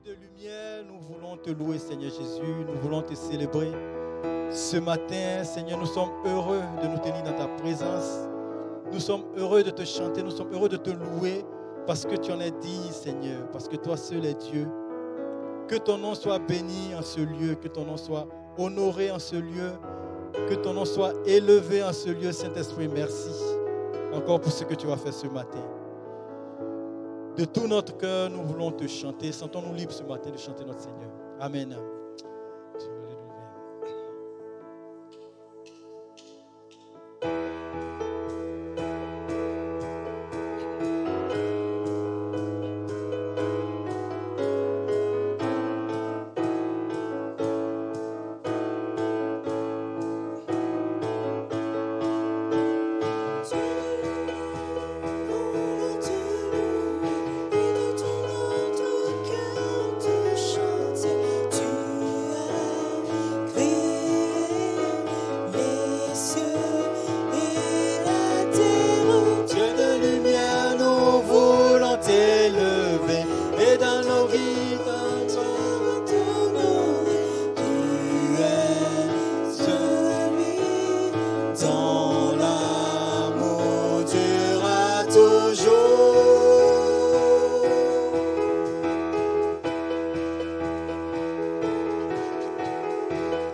de lumière, nous voulons te louer, Seigneur Jésus. Nous voulons te célébrer. Ce matin, Seigneur, nous sommes heureux de nous tenir dans ta présence. Nous sommes heureux de te chanter. Nous sommes heureux de te louer parce que tu en es digne, Seigneur. Parce que toi seul es Dieu. Que ton nom soit béni en ce lieu. Que ton nom soit honoré en ce lieu. Que ton nom soit élevé en ce lieu. Saint-Esprit, merci encore pour ce que tu vas faire ce matin. De tout notre cœur, nous voulons te chanter. Sentons-nous libres ce matin de chanter notre Seigneur. Amen.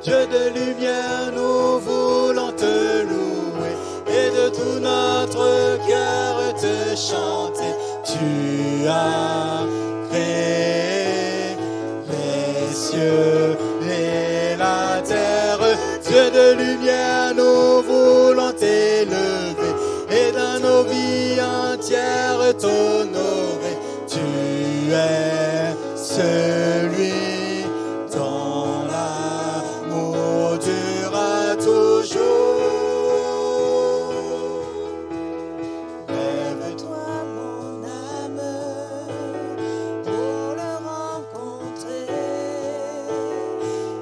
Dieu de lumière, nous voulons te louer et de tout notre cœur te chanter. Tu as créé les cieux et la terre. Dieu de lumière, nous voulons t'élever et dans nos vies entières t'honorer. Tu es celui dont l'amour durera toujours. Lève-toi mon âme pour le rencontrer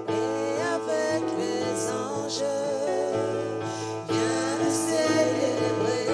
et avec les anges viens le célébrer.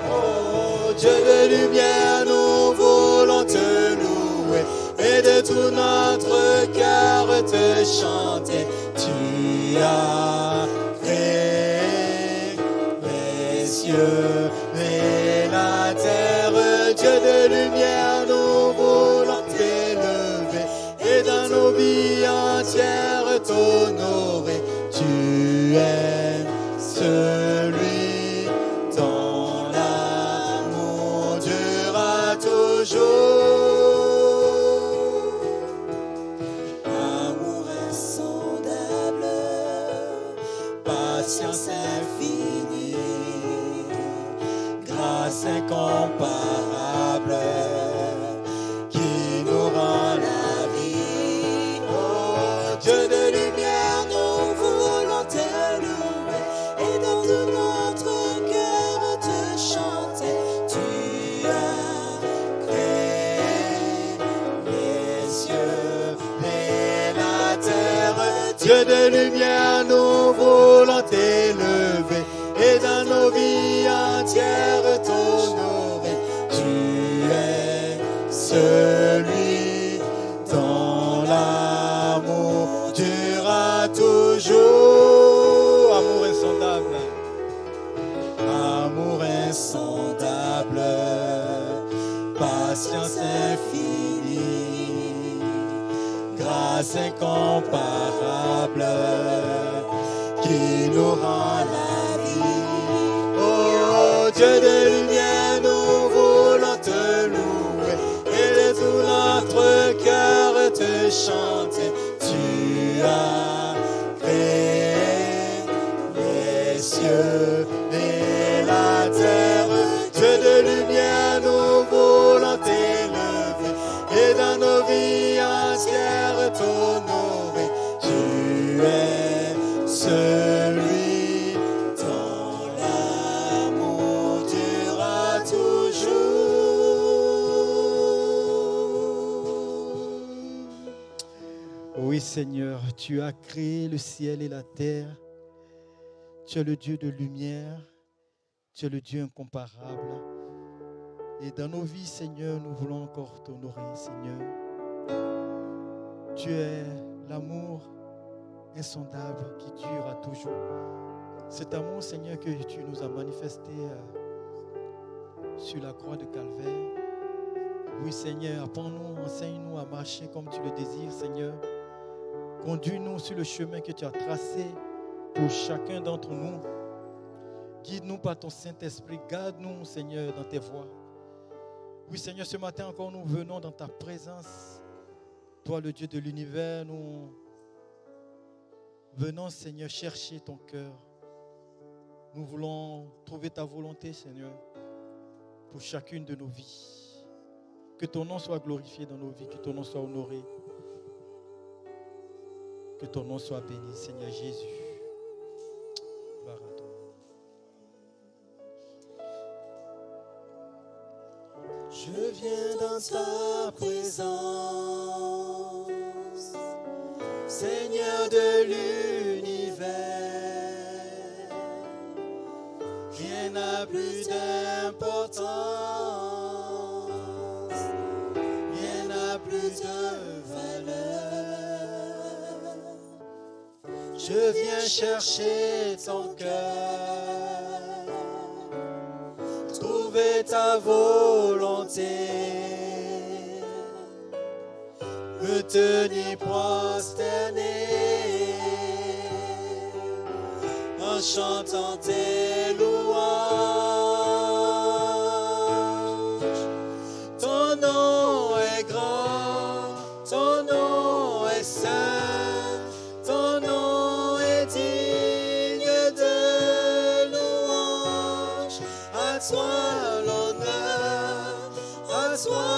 Oh Dieu de lumière, nous voulons te louer et de tout notre cœur te chanter. Tu as créé les cieux et la terre. Dieu de lumière, nous voulons t'élever et dans nos vies entières t'honorer. Tu es celui dont l'amour durera toujours. Patience infinie, grâce incomparable, qui nous rend la vie. Oh Dieu de lumière, nous voulons te louer et dans tout notre cœur te chanter. Tu as créé les cieux et la terre. Dieu de lumière, nous voulons t'élever et dans nos vies entières t'honorer. Tu es celui dont l'amour durera toujours. Amour insondable, amour insondable, patience infinie, grâce incomparable, qui nous rend la vie. Oh Dieu de lumière, nous voulons te louer et de tout notre cœur te chanter. Tu as créé les cieux et la terre. Dieu de lumière, nous voulons t'élever et dans nos vies entières t'honorer. Tu es celui dont l'amour durera toujours. Oui Seigneur, tu as créé le ciel et la terre. Tu es le Dieu de lumière. Tu es le Dieu incomparable. Et dans nos vies, Seigneur, nous voulons encore t'honorer, Seigneur. Tu es l'amour insondable qui dure à toujours. Cet amour, Seigneur, que tu nous as manifesté sur la croix de Calvaire. Oui, Seigneur, apprends-nous, enseigne-nous à marcher comme tu le désires, Seigneur. Conduis-nous sur le chemin que tu as tracé pour chacun d'entre nous. Guide-nous par ton Saint-Esprit. Garde-nous, Seigneur, dans tes voies. Oui, Seigneur, ce matin encore, nous venons dans ta présence. Toi, le Dieu de l'univers, nous venons, Seigneur, chercher ton cœur. Nous voulons trouver ta volonté, Seigneur, pour chacune de nos vies. Que ton nom soit glorifié dans nos vies, que ton nom soit honoré. Que ton nom soit béni, Seigneur Jésus. Gloire à toi. Je viens dans ta présence, Seigneur de l'univers. Rien n'a plus d'importance, rien n'a plus de valeur. Je viens chercher ton cœur, trouver ta volonté, me tenir prosterné en chantant tes louanges. Ton nom est grand, ton nom est saint, ton nom est digne de louange. À toi l'honneur, à toi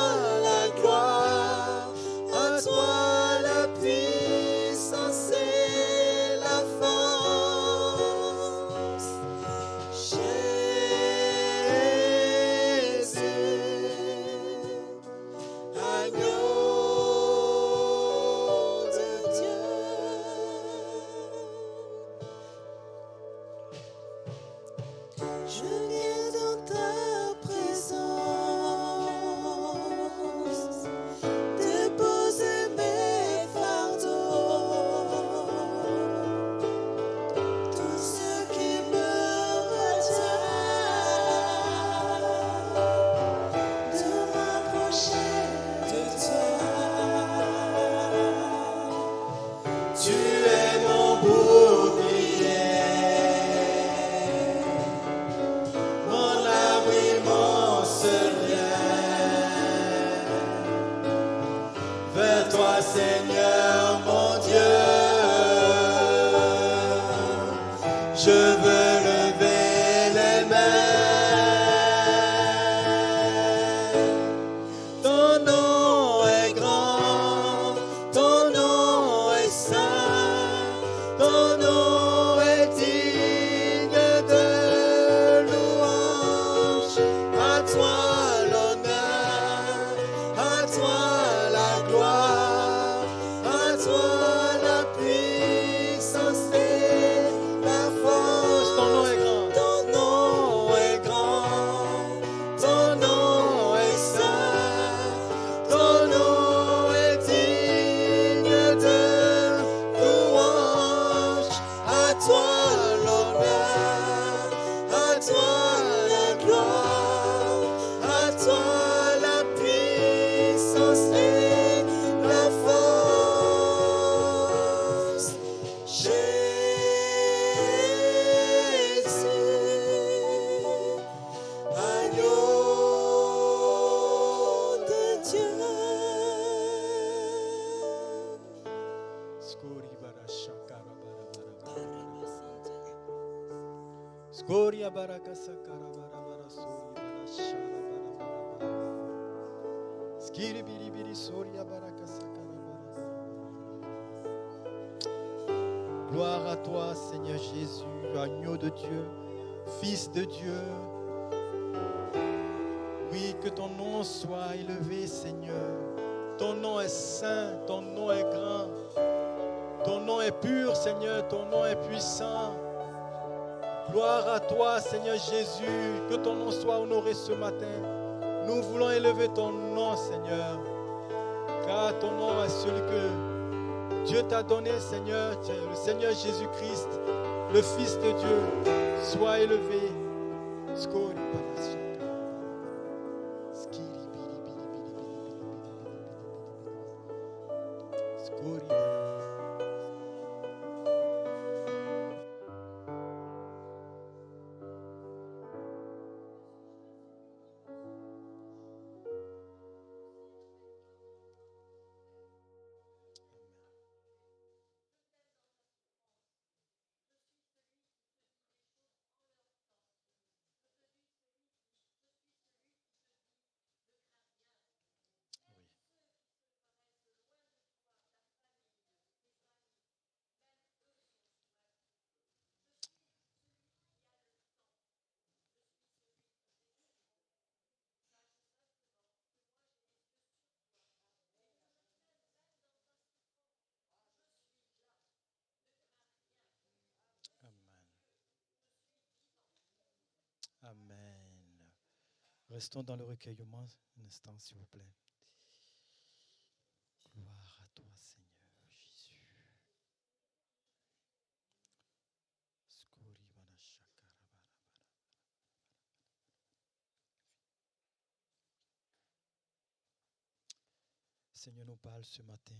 la gloire, à toi la puissance et la force. Jésus, agneau de Dieu. Je viens dans ta présence, déposer mes fardeaux, tout ce qui me retient de m'approcher de toi. Tu es mon bouclier, mon abri, mon seul bien. Vers toi, Seigneur, mon Dieu, je veux lever les mains. Ton nom est grand, ton nom est saint, ton nom est digne de louange. À toi l'honneur, à toi la gloire, à toi la puissance et la force. Ton nom est grand, ton nom est grand, ton nom est saint, ton nom est digne de louange. À toi l'honneur, à toi la gloire, à toi la puissance et la force. Jésus, agneau de Dieu. Skori bara shakara bara bara bara. Skori baraka sakara bara bara sori bara shara bara bara bara. Skiri biri biri sori baraka sakara bara bara. Gloire à toi, Seigneur Jésus, agneau de Dieu, Fils de Dieu. Oui, que ton nom soit élevé, Seigneur. Ton nom est saint, ton nom est grand. Ton nom est pur, Seigneur, ton nom est puissant. Gloire à toi, Seigneur Jésus, que ton nom soit honoré ce matin. Nous voulons élever ton nom, Seigneur. Car ton nom est celui que Dieu t'a donné, Seigneur, le Seigneur Jésus-Christ, le Fils de Dieu, soit élevé. Amen. Restons dans le recueillement un instant, s'il vous plaît. Gloire à toi, Seigneur Jésus. Seigneur nous parle ce matin.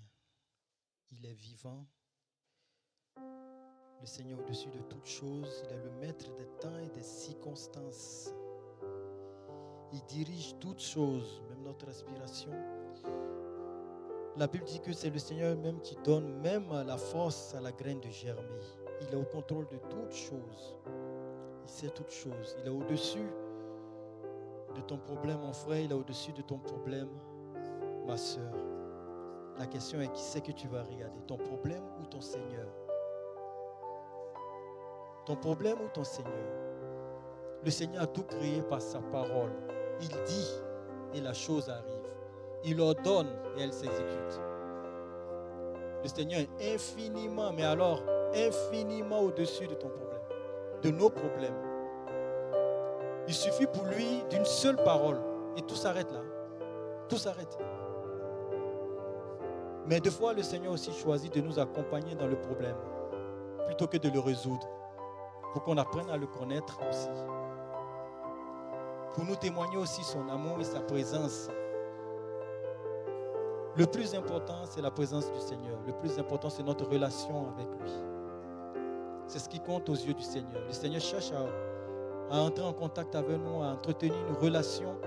Il est vivant. Le Seigneur au-dessus de toutes choses. Il est le maître des temps et des circonstances. Il dirige toutes choses, même notre respiration. La Bible dit que c'est le Seigneur même qui donne même la force à la graine de germer. Il est au contrôle de toutes choses. Il sait toutes choses. Il est au-dessus de ton problème, mon frère. Il est au-dessus de ton problème, ma soeur. La question est qui c'est que tu vas regarder, ton problème ou ton Seigneur? Ton problème ou ton Seigneur? Le Seigneur a tout créé par sa parole. Il dit et la chose arrive. Il ordonne et elle s'exécute. Le Seigneur est infiniment, mais alors infiniment au-dessus de ton problème, de nos problèmes. Il suffit pour lui d'une seule parole et tout s'arrête là. Tout s'arrête. Mais des fois, le Seigneur aussi choisit de nous accompagner dans le problème plutôt que de le résoudre, pour qu'on apprenne à le connaître aussi. Pour nous témoigner aussi son amour et sa présence. Le plus important, c'est la présence du Seigneur. Le plus important, c'est notre relation avec lui. C'est ce qui compte aux yeux du Seigneur. Le Seigneur cherche à entrer en contact avec nous, à entretenir une relation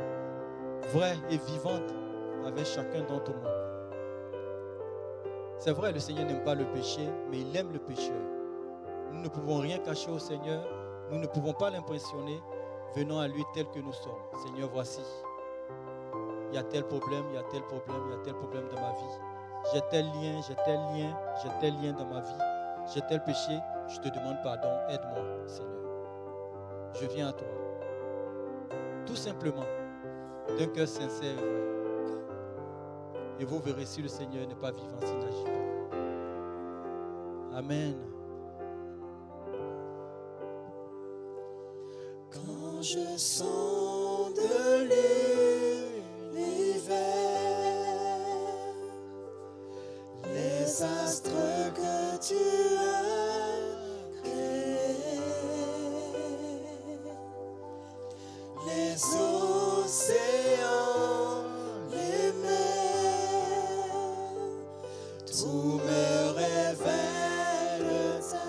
vraie et vivante avec chacun d'entre nous. C'est vrai, le Seigneur n'aime pas le péché, mais il aime le pécheur. Nous ne pouvons rien cacher au Seigneur. Nous ne pouvons pas l'impressionner. Venons à lui tel que nous sommes. Seigneur, voici. Il y a tel problème, il y a tel problème, il y a tel problème dans ma vie. J'ai tel lien, j'ai tel lien, j'ai tel lien dans ma vie. J'ai tel péché. Je te demande pardon. Aide-moi, Seigneur. Je viens à toi. Tout simplement, d'un cœur sincère et vrai. Et vous verrez si le Seigneur n'est pas vivant, s'il n'agit pas. Amen. Quand je sens de l'univers, les astres que tu as créés, les océans, les mers, tout me révèle ta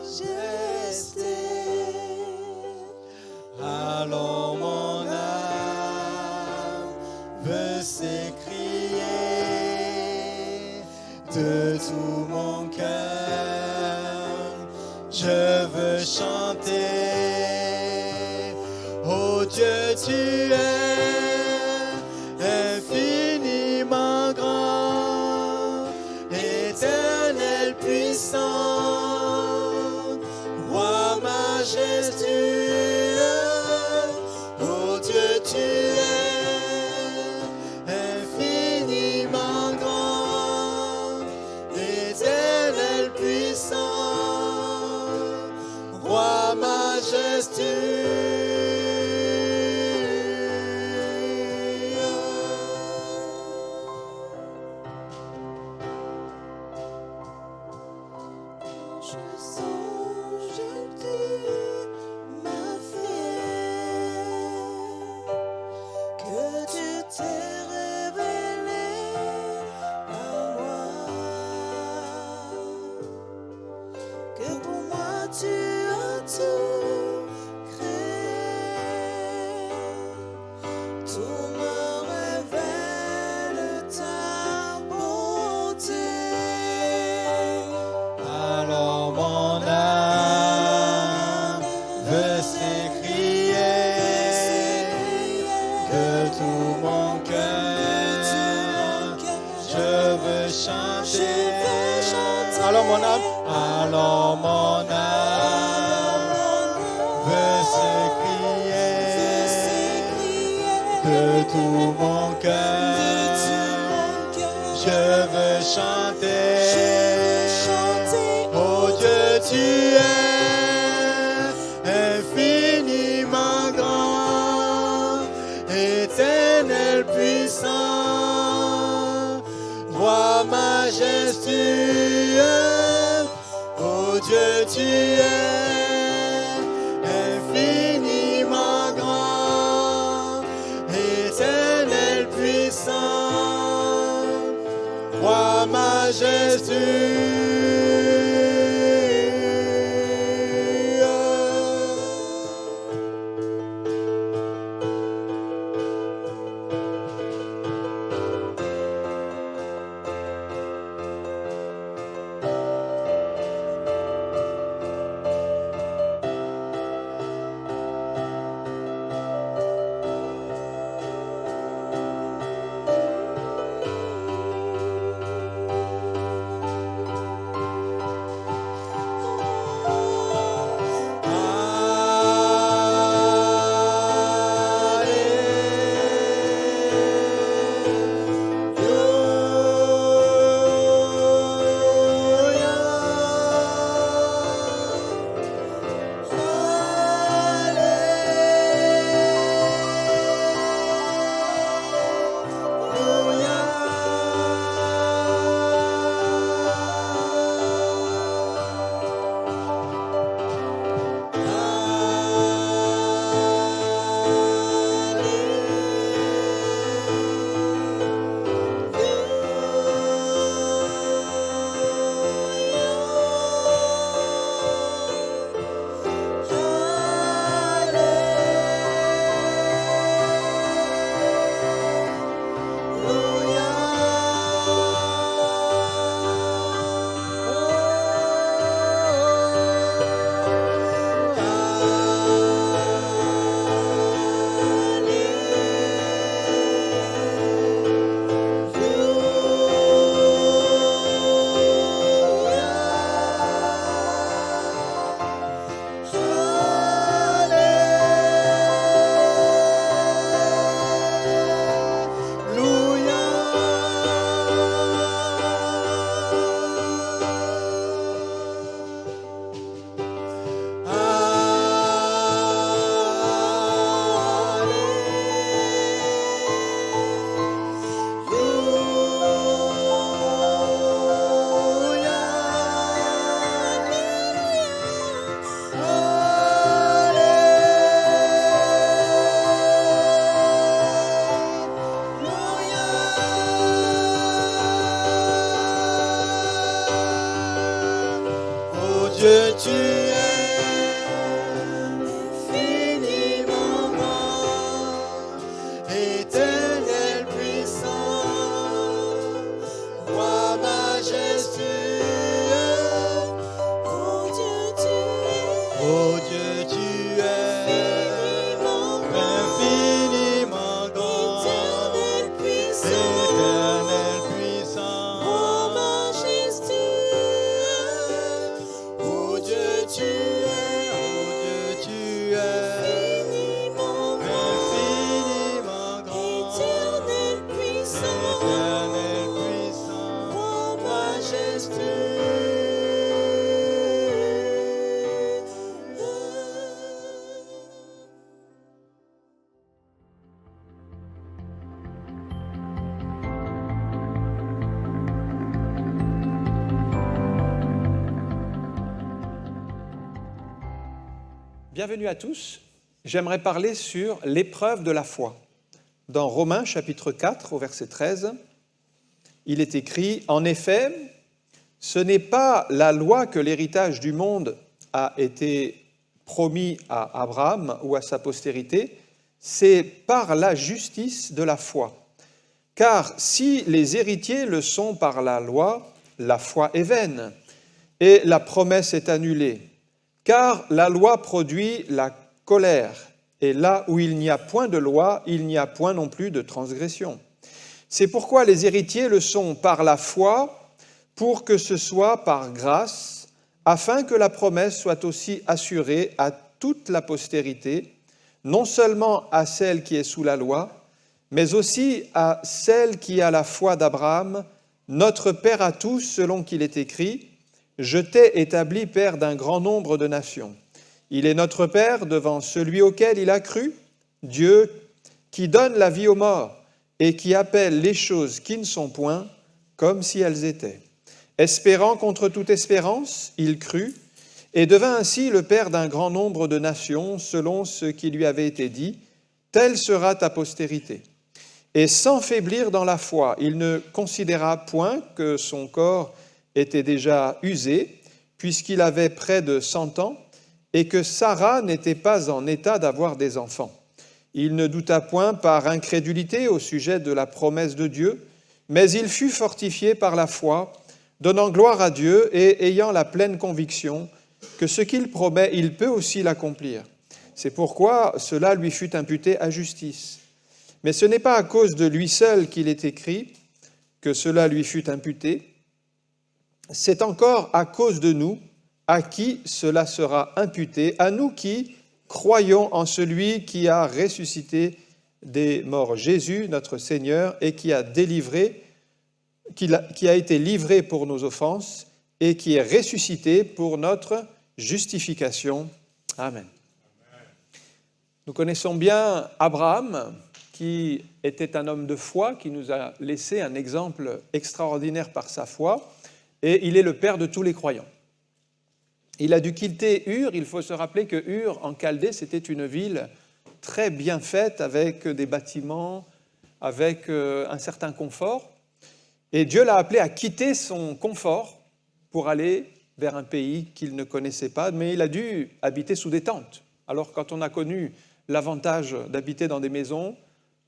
majesté. Alors mon âme veut s'écrier de tout mon cœur. Je veux chanter, oh Dieu, tu es infiniment grand, éternel puissant, roi majestueux. Tu es infiniment grand, éternel puissant, roi majestueux. chanter. Alors mon âme veut s'écrier de tout mon cœur. Je veux chanter. Oh Dieu, tu es infiniment grand, éternel puissant, roi majestueux. Oh Dieu, tu es infiniment grand, éternel puissant, roi majestueux. Dieu, tu es infiniment grand, éternel puissant, roi majestueux. Oh Dieu, tu es infiniment grand, éternel puissant, roi majestueux. Oh Dieu, tu es infiniment grand, éternel puissant, roi majestueux. Bienvenue à tous. J'aimerais parler sur l'épreuve de la foi. Dans Romains chapitre 4 au verset 13, il est écrit « En effet, ce n'est pas la loi que l'héritage du monde a été promis à Abraham ou à sa postérité, c'est par la justice de la foi. Car si les héritiers le sont par la loi, la foi est vaine et la promesse est annulée. Car la loi produit la colère, et là où il n'y a point de loi, il n'y a point non plus de transgression. C'est pourquoi les héritiers le sont par la foi, pour que ce soit par grâce, afin que la promesse soit aussi assurée à toute la postérité, non seulement à celle qui est sous la loi, mais aussi à celle qui a la foi d'Abraham, notre Père à tous, selon qu'il est écrit, « Je t'ai établi Père d'un grand nombre de nations ». Il est notre Père devant celui auquel il a cru, Dieu qui donne la vie aux morts et qui appelle les choses qui ne sont point comme si elles étaient. Espérant contre toute espérance, il crut et devint ainsi le Père d'un grand nombre de nations, selon ce qui lui avait été dit, « Telle sera ta postérité ». Et sans faiblir dans la foi, il ne considéra point que son corps était déjà usé, puisqu'il avait près de 100 ans, et que Sarah n'était pas en état d'avoir des enfants. Il ne douta point par incrédulité au sujet de la promesse de Dieu, mais il fut fortifié par la foi, donnant gloire à Dieu et ayant la pleine conviction que ce qu'il promet, il peut aussi l'accomplir. C'est pourquoi cela lui fut imputé à justice. Mais ce n'est pas à cause de lui seul qu'il est écrit que cela lui fut imputé, c'est encore à cause de nous, à qui cela sera imputé, à nous qui croyons en celui qui a ressuscité des morts, Jésus, notre Seigneur, et qui a été livré pour nos offenses et qui est ressuscité pour notre justification. Amen. Nous connaissons bien Abraham, qui était un homme de foi, qui nous a laissé un exemple extraordinaire par sa foi, et il est le père de tous les croyants. Il a dû quitter Ur. Il faut se rappeler que Ur, en Chaldée, c'était une ville très bien faite, avec des bâtiments, avec un certain confort. Et Dieu l'a appelé à quitter son confort pour aller vers un pays qu'il ne connaissait pas, mais il a dû habiter sous des tentes. Alors, quand on a connu l'avantage d'habiter dans des maisons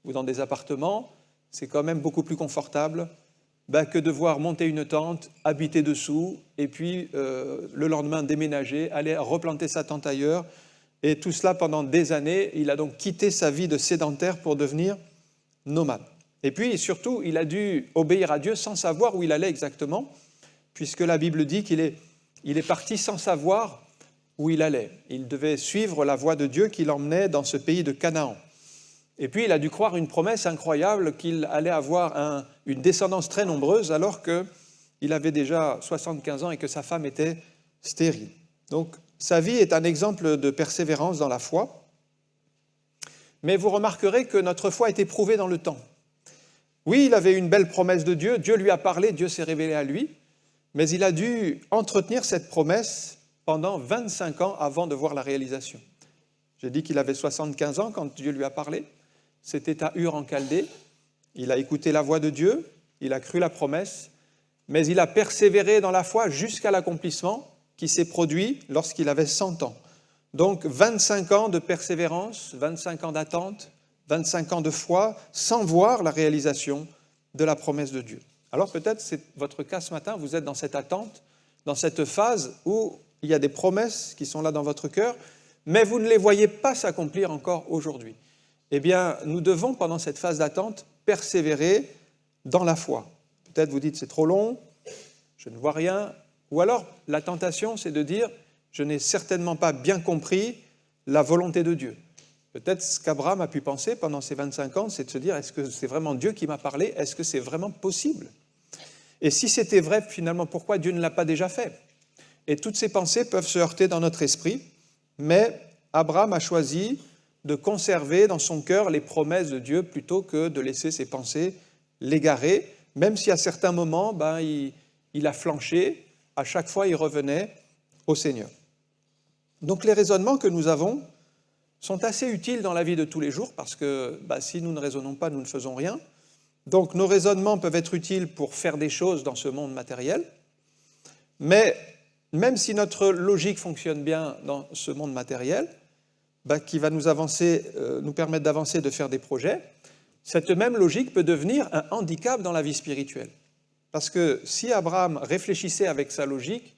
ou dans des appartements, c'est quand même beaucoup plus confortable que de devoir monter une tente, habiter dessous, et puis le lendemain déménager, aller replanter sa tente ailleurs, et tout cela pendant des années. Il a donc quitté sa vie de sédentaire pour devenir nomade. Et puis surtout, il a dû obéir à Dieu sans savoir où il allait exactement, puisque la Bible dit qu'il est parti sans savoir où il allait. Il devait suivre la voie de Dieu qui l'emmenait dans ce pays de Canaan. Et puis il a dû croire une promesse incroyable qu'il allait avoir une descendance très nombreuse alors qu'il avait déjà 75 ans et que sa femme était stérile. Donc sa vie est un exemple de persévérance dans la foi. Mais vous remarquerez que notre foi est éprouvée dans le temps. Oui, il avait une belle promesse de Dieu, Dieu lui a parlé, Dieu s'est révélé à lui, mais il a dû entretenir cette promesse pendant 25 ans avant de voir la réalisation. J'ai dit qu'il avait 75 ans quand Dieu lui a parlé. C'était à Ur en Chaldée. Il a écouté la voix de Dieu, il a cru la promesse, mais il a persévéré dans la foi jusqu'à l'accomplissement qui s'est produit lorsqu'il avait 100 ans. Donc 25 ans de persévérance, 25 ans d'attente, 25 ans de foi, sans voir la réalisation de la promesse de Dieu. Alors peut-être c'est votre cas ce matin, vous êtes dans cette attente, dans cette phase où il y a des promesses qui sont là dans votre cœur, mais vous ne les voyez pas s'accomplir encore aujourd'hui. Eh bien, nous devons, pendant cette phase d'attente, persévérer dans la foi. Peut-être vous dites, c'est trop long, je ne vois rien. Ou alors, la tentation, c'est de dire, je n'ai certainement pas bien compris la volonté de Dieu. Peut-être ce qu'Abraham a pu penser pendant ces 25 ans, c'est de se dire, est-ce que c'est vraiment Dieu qui m'a parlé? Est-ce que c'est vraiment possible? Et si c'était vrai, finalement, pourquoi Dieu ne l'a pas déjà fait? Et toutes ces pensées peuvent se heurter dans notre esprit, mais Abraham a choisi de conserver dans son cœur les promesses de Dieu plutôt que de laisser ses pensées l'égarer, même si à certains moments, il a flanché, à chaque fois il revenait au Seigneur. Donc les raisonnements que nous avons sont assez utiles dans la vie de tous les jours parce que si nous ne raisonnons pas, nous ne faisons rien. Donc nos raisonnements peuvent être utiles pour faire des choses dans ce monde matériel, mais même si notre logique fonctionne bien dans ce monde matériel, qui va nous permettre d'avancer, de faire des projets, cette même logique peut devenir un handicap dans la vie spirituelle. Parce que si Abraham réfléchissait avec sa logique,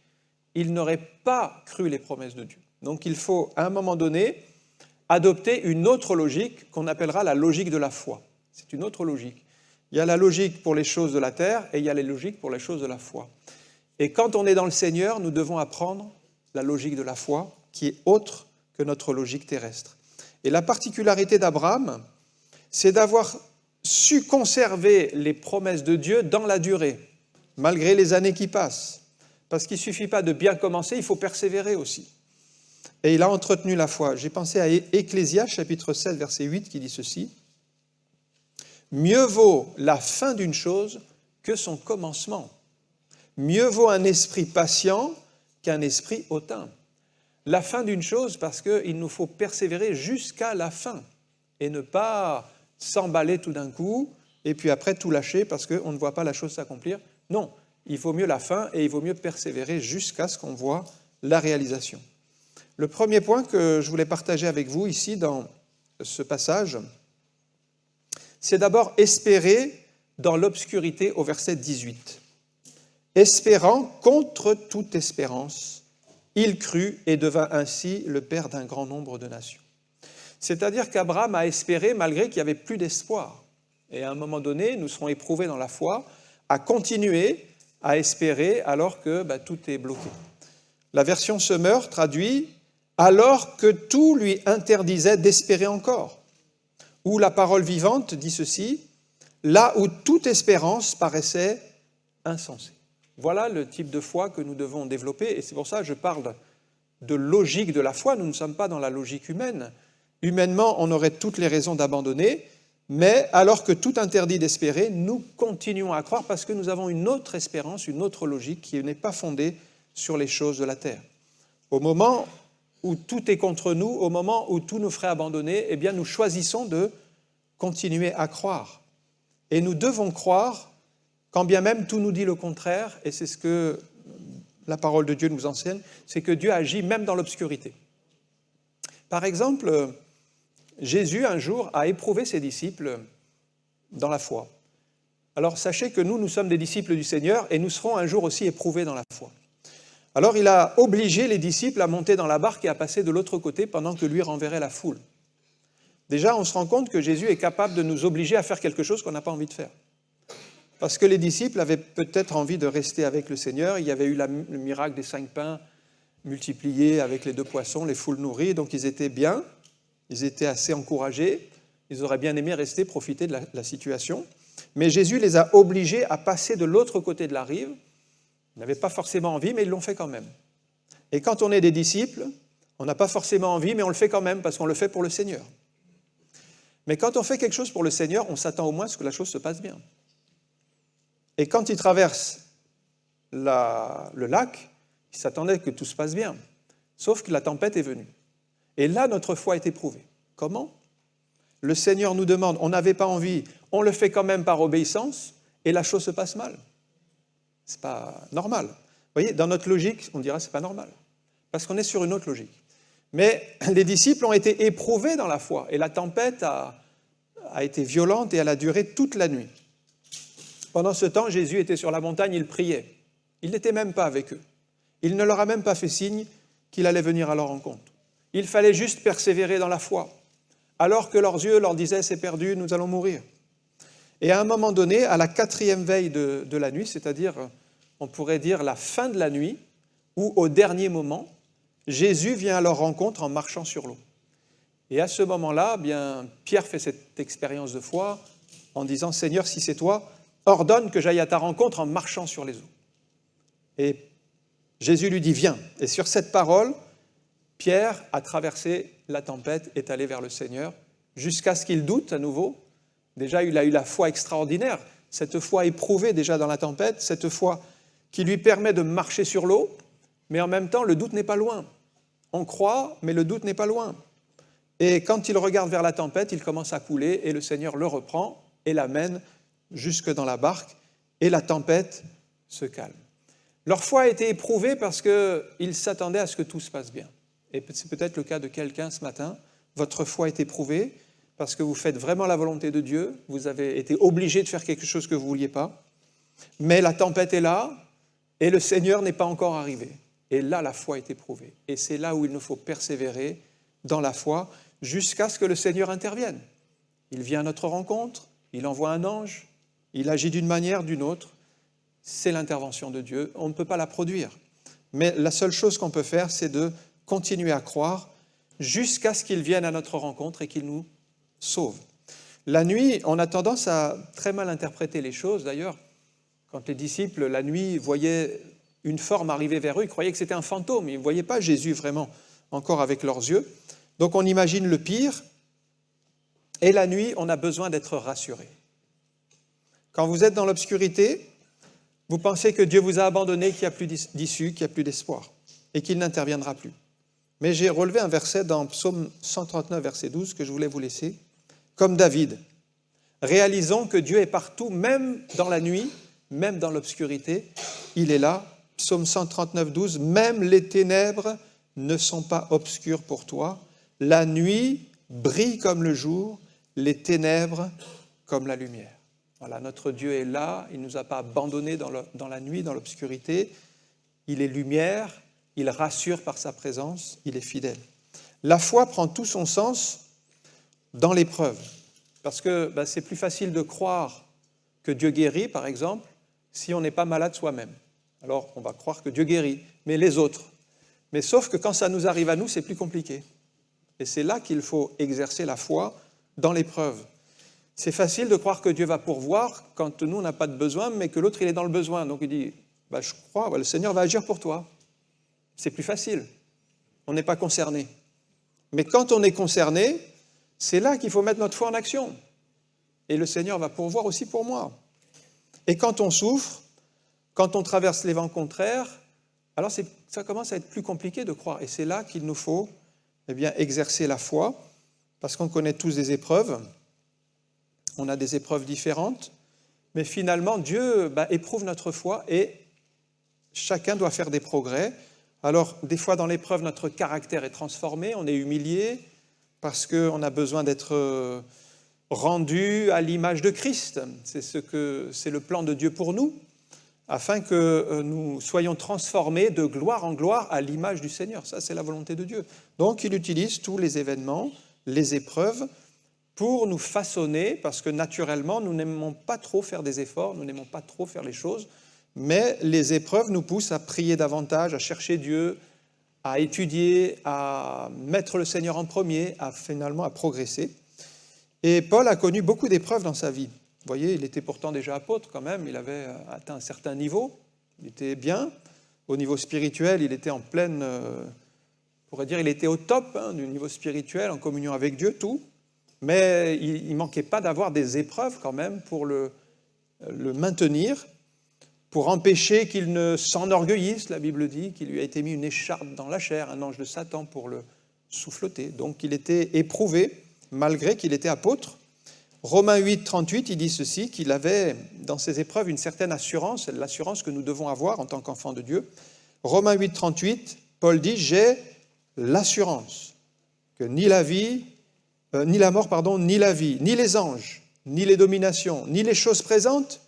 il n'aurait pas cru les promesses de Dieu. Donc il faut, à un moment donné, adopter une autre logique qu'on appellera la logique de la foi. C'est une autre logique. Il y a la logique pour les choses de la terre et il y a les logiques pour les choses de la foi. Et quand on est dans le Seigneur, nous devons apprendre la logique de la foi qui est autre que notre logique terrestre. Et la particularité d'Abraham, c'est d'avoir su conserver les promesses de Dieu dans la durée, malgré les années qui passent. Parce qu'il ne suffit pas de bien commencer, il faut persévérer aussi. Et il a entretenu la foi. J'ai pensé à Ecclésiaste, chapitre 7, verset 8, qui dit ceci. « Mieux vaut la fin d'une chose que son commencement. Mieux vaut un esprit patient qu'un esprit hautain. » La fin d'une chose, parce qu'il nous faut persévérer jusqu'à la fin et ne pas s'emballer tout d'un coup et puis après tout lâcher parce qu'on ne voit pas la chose s'accomplir. Non, il vaut mieux la fin et il vaut mieux persévérer jusqu'à ce qu'on voit la réalisation. Le premier point que je voulais partager avec vous ici dans ce passage, c'est d'abord espérer dans l'obscurité au verset 18. Espérant contre toute espérance, il crut et devint ainsi le père d'un grand nombre de nations. C'est-à-dire qu'Abraham a espéré malgré qu'il n'y avait plus d'espoir. Et à un moment donné, nous serons éprouvés dans la foi à continuer à espérer alors que tout est bloqué. La version Semeur traduit « alors que tout lui interdisait d'espérer encore ». Ou la parole vivante dit ceci « là où toute espérance paraissait insensée ». Voilà le type de foi que nous devons développer, et c'est pour ça que je parle de logique de la foi. Nous ne sommes pas dans la logique humaine. Humainement, on aurait toutes les raisons d'abandonner, mais alors que tout interdit d'espérer, nous continuons à croire parce que nous avons une autre espérance, une autre logique qui n'est pas fondée sur les choses de la terre. Au moment où tout est contre nous, au moment où tout nous ferait abandonner, eh bien nous choisissons de continuer à croire. Et nous devons croire quand bien même tout nous dit le contraire, et c'est ce que la parole de Dieu nous enseigne, c'est que Dieu agit même dans l'obscurité. Par exemple, Jésus, un jour, a éprouvé ses disciples dans la foi. Alors, sachez que nous sommes des disciples du Seigneur, et nous serons un jour aussi éprouvés dans la foi. Alors, il a obligé les disciples à monter dans la barque et à passer de l'autre côté pendant que lui renverrait la foule. Déjà, on se rend compte que Jésus est capable de nous obliger à faire quelque chose qu'on n'a pas envie de faire. Parce que les disciples avaient peut-être envie de rester avec le Seigneur. Il y avait eu le miracle des 5 pains multipliés avec les 2 poissons, les foules nourries. Donc ils étaient bien, ils étaient assez encouragés. Ils auraient bien aimé rester, profiter de la situation. Mais Jésus les a obligés à passer de l'autre côté de la rive. Ils n'avaient pas forcément envie, mais ils l'ont fait quand même. Et quand on est des disciples, on n'a pas forcément envie, mais on le fait quand même parce qu'on le fait pour le Seigneur. Mais quand on fait quelque chose pour le Seigneur, on s'attend au moins à ce que la chose se passe bien. Et quand il traverse le lac, il s'attendait que tout se passe bien. Sauf que la tempête est venue. Et là, notre foi est éprouvée. Comment ? Le Seigneur nous demande, on n'avait pas envie, on le fait quand même par obéissance, et la chose se passe mal. Ce n'est pas normal. Vous voyez, dans notre logique, on dira que ce n'est pas normal. Parce qu'on est sur une autre logique. Mais les disciples ont été éprouvés dans la foi, et la tempête a été violente et elle a duré toute la nuit. Pendant ce temps, Jésus était sur la montagne, il priait. Il n'était même pas avec eux. Il ne leur a même pas fait signe qu'il allait venir à leur rencontre. Il fallait juste persévérer dans la foi, alors que leurs yeux leur disaient « c'est perdu, nous allons mourir ». Et à un moment donné, à la 4e veille de la nuit, c'est-à-dire, on pourrait dire la fin de la nuit, ou au dernier moment, Jésus vient à leur rencontre en marchant sur l'eau. Et à ce moment-là, bien, Pierre fait cette expérience de foi en disant « Seigneur, si c'est toi, ordonne que j'aille à ta rencontre en marchant sur les eaux. » Et Jésus lui dit « Viens ». Et sur cette parole, Pierre a traversé la tempête, est allé vers le Seigneur, jusqu'à ce qu'il doute à nouveau. Déjà, il a eu la foi extraordinaire, cette foi éprouvée déjà dans la tempête, cette foi qui lui permet de marcher sur l'eau, mais en même temps, le doute n'est pas loin. On croit, mais le doute n'est pas loin. Et quand il regarde vers la tempête, il commence à couler, et le Seigneur le reprend et l'amène jusque dans la barque, et la tempête se calme. Leur foi a été éprouvée parce qu'ils s'attendaient à ce que tout se passe bien. Et c'est peut-être le cas de quelqu'un ce matin. Votre foi est éprouvée parce que vous faites vraiment la volonté de Dieu, vous avez été obligé de faire quelque chose que vous ne vouliez pas, mais la tempête est là, et le Seigneur n'est pas encore arrivé. Et là, la foi est éprouvée. Et c'est là où il nous faut persévérer dans la foi jusqu'à ce que le Seigneur intervienne. Il vient à notre rencontre, il envoie un ange, il agit d'une manière, d'une autre. C'est l'intervention de Dieu. On ne peut pas la produire. Mais la seule chose qu'on peut faire, c'est de continuer à croire jusqu'à ce qu'il vienne à notre rencontre et qu'il nous sauve. La nuit, on a tendance à très mal interpréter les choses. D'ailleurs, quand les disciples, la nuit, voyaient une forme arriver vers eux, ils croyaient que c'était un fantôme. Ils ne voyaient pas Jésus vraiment encore avec leurs yeux. Donc on imagine le pire. Et la nuit, on a besoin d'être rassuré. Quand vous êtes dans l'obscurité, vous pensez que Dieu vous a abandonné, qu'il n'y a plus d'issue, qu'il n'y a plus d'espoir et qu'il n'interviendra plus. Mais j'ai relevé un verset dans Psaume 139, verset 12, que je voulais vous laisser. Comme David, réalisons que Dieu est partout, même dans la nuit, même dans l'obscurité. Il est là. Psaume 139, 12, même les ténèbres ne sont pas obscures pour toi. La nuit brille comme le jour, les ténèbres comme la lumière. Voilà, notre Dieu est là, il ne nous a pas abandonnés dans la nuit, dans l'obscurité. Il est lumière, il rassure par sa présence, il est fidèle. La foi prend tout son sens dans l'épreuve. Parce que c'est plus facile de croire que Dieu guérit, par exemple, si on n'est pas malade soi-même. Alors, on va croire que Dieu guérit, mais les autres. Mais sauf que quand ça nous arrive à nous, c'est plus compliqué. Et c'est là qu'il faut exercer la foi dans l'épreuve. C'est facile de croire que Dieu va pourvoir quand nous, on n'a pas de besoin, mais que l'autre, il est dans le besoin. Donc, il dit, je crois, le Seigneur va agir pour toi. C'est plus facile. On n'est pas concerné. Mais quand on est concerné, c'est là qu'il faut mettre notre foi en action. Et le Seigneur va pourvoir aussi pour moi. Et quand on souffre, quand on traverse les vents contraires, alors ça commence à être plus compliqué de croire. Et c'est là qu'il nous faut exercer la foi, parce qu'on connaît tous des épreuves. On a des épreuves différentes, mais finalement, Dieu éprouve notre foi et chacun doit faire des progrès. Alors, des fois, dans l'épreuve, notre caractère est transformé, on est humilié, parce qu'on a besoin d'être rendu à l'image de Christ. C'est le plan de Dieu pour nous, afin que nous soyons transformés de gloire en gloire à l'image du Seigneur. Ça, c'est la volonté de Dieu. Donc, il utilise tous les événements, les épreuves, pour nous façonner, parce que naturellement, nous n'aimons pas trop faire des efforts, nous n'aimons pas trop faire les choses, mais les épreuves nous poussent à prier davantage, à chercher Dieu, à étudier, à mettre le Seigneur en premier, finalement à progresser. Et Paul a connu beaucoup d'épreuves dans sa vie. Vous voyez, il était pourtant déjà apôtre quand même, il avait atteint un certain niveau, il était bien. Au niveau spirituel, il était en pleine, on pourrait dire, il était au top du niveau spirituel, en communion avec Dieu, tout. Mais il ne manquait pas d'avoir des épreuves quand même pour le maintenir, pour empêcher qu'il ne s'enorgueillisse, la Bible dit, qu'il lui a été mis une écharpe dans la chair, un ange de Satan pour le souffleter. Donc il était éprouvé, malgré qu'il était apôtre. Romains 8, 38, il dit ceci, qu'il avait dans ses épreuves une certaine assurance, l'assurance que nous devons avoir en tant qu'enfants de Dieu. Romains 8, 38, Paul dit « J'ai l'assurance que ni la mort, ni la vie, ni les anges, ni les dominations, ni les choses présentes,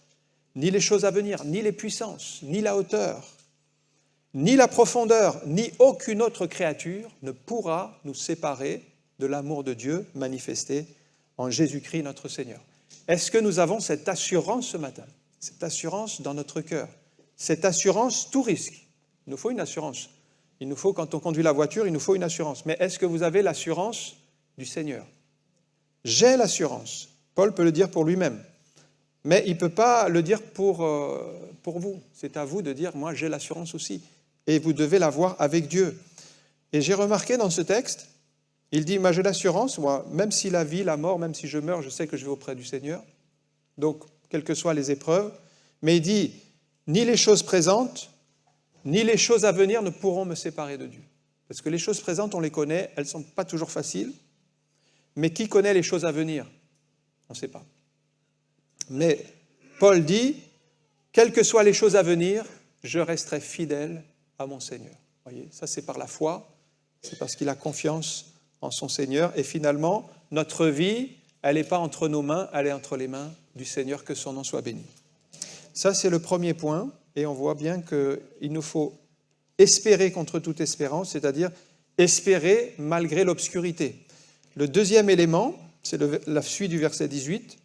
ni les choses à venir, ni les puissances, ni la hauteur, ni la profondeur, ni aucune autre créature ne pourra nous séparer de l'amour de Dieu manifesté en Jésus-Christ notre Seigneur. » Est-ce que nous avons cette assurance ce matin? Cette assurance dans notre cœur? Cette assurance, tout risque. Il nous faut une assurance. Il nous faut, quand on conduit la voiture, il nous faut une assurance. Mais est-ce que vous avez l'assurance du Seigneur? J'ai l'assurance. Paul peut le dire pour lui-même. Mais il ne peut pas le dire pour vous. C'est à vous de dire, moi j'ai l'assurance aussi. Et vous devez l'avoir avec Dieu. Et j'ai remarqué dans ce texte, il dit, moi j'ai l'assurance, moi, même si la vie, la mort, même si je meurs, je sais que je vais auprès du Seigneur. Donc, quelles que soient les épreuves. Mais il dit, ni les choses présentes, ni les choses à venir ne pourront me séparer de Dieu. Parce que les choses présentes, on les connaît, elles ne sont pas toujours faciles. Mais qui connaît les choses à venir? On ne sait pas. Mais Paul dit, quelles que soient les choses à venir, je resterai fidèle à mon Seigneur. Vous voyez, ça c'est par la foi, c'est parce qu'il a confiance en son Seigneur. Et finalement, notre vie, elle n'est pas entre nos mains, elle est entre les mains du Seigneur, que son nom soit béni. Ça c'est le premier point, et on voit bien qu'il nous faut espérer contre toute espérance, c'est-à-dire espérer malgré l'obscurité. Le deuxième élément, c'est la suite du verset 18.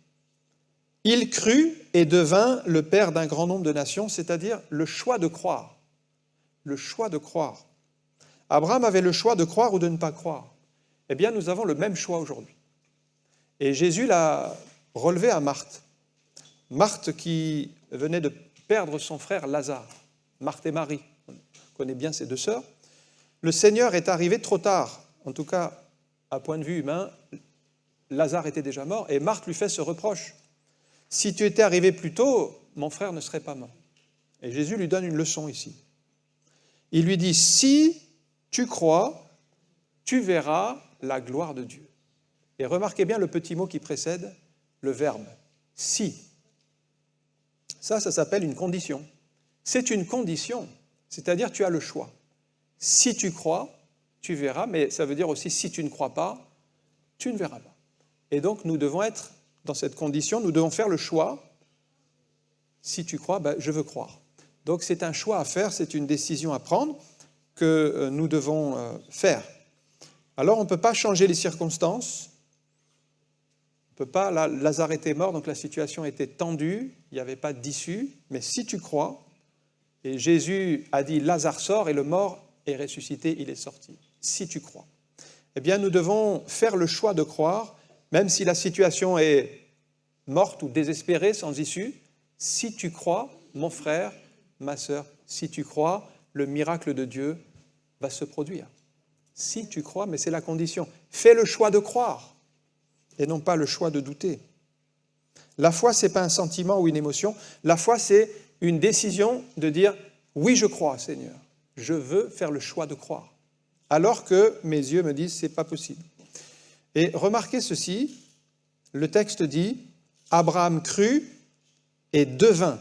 Il crut et devint le père d'un grand nombre de nations, c'est-à-dire le choix de croire. Le choix de croire. Abraham avait le choix de croire ou de ne pas croire. Eh bien, nous avons le même choix aujourd'hui. Et Jésus l'a relevé à Marthe. Marthe qui venait de perdre son frère Lazare. Marthe et Marie, on connaît bien ces deux sœurs. Le Seigneur est arrivé trop tard, en tout cas, à point de vue humain. Lazare était déjà mort et Marthe lui fait ce reproche. Si tu étais arrivé plus tôt, mon frère ne serait pas mort. Et Jésus lui donne une leçon ici. Il lui dit, si tu crois, tu verras la gloire de Dieu. Et remarquez bien le petit mot qui précède le verbe, si. Ça s'appelle une condition. C'est une condition, c'est-à-dire tu as le choix. Si tu crois, tu verras, mais ça veut dire aussi si tu ne crois pas, tu ne verras pas. Et donc nous devons être dans cette condition, nous devons faire le choix. Si tu crois, je veux croire. Donc c'est un choix à faire, c'est une décision à prendre que nous devons faire. Alors on ne peut pas changer les circonstances, on ne peut pas, là, Lazare était mort, donc la situation était tendue, il n'y avait pas d'issue, mais si tu crois, et Jésus a dit Lazare sort et le mort est ressuscité, il est sorti. Si tu crois. Eh bien nous devons faire le choix de croire, même si la situation est morte ou désespérée, sans issue. Si tu crois, mon frère, ma sœur, si tu crois, le miracle de Dieu va se produire. Si tu crois, mais c'est la condition. Fais le choix de croire et non pas le choix de douter. La foi, ce n'est pas un sentiment ou une émotion. La foi, c'est une décision de dire « Oui, je crois, Seigneur. Je veux faire le choix de croire. » Alors que mes yeux me disent « Ce n'est pas possible. » Et remarquez ceci, le texte dit « Abraham crut et devint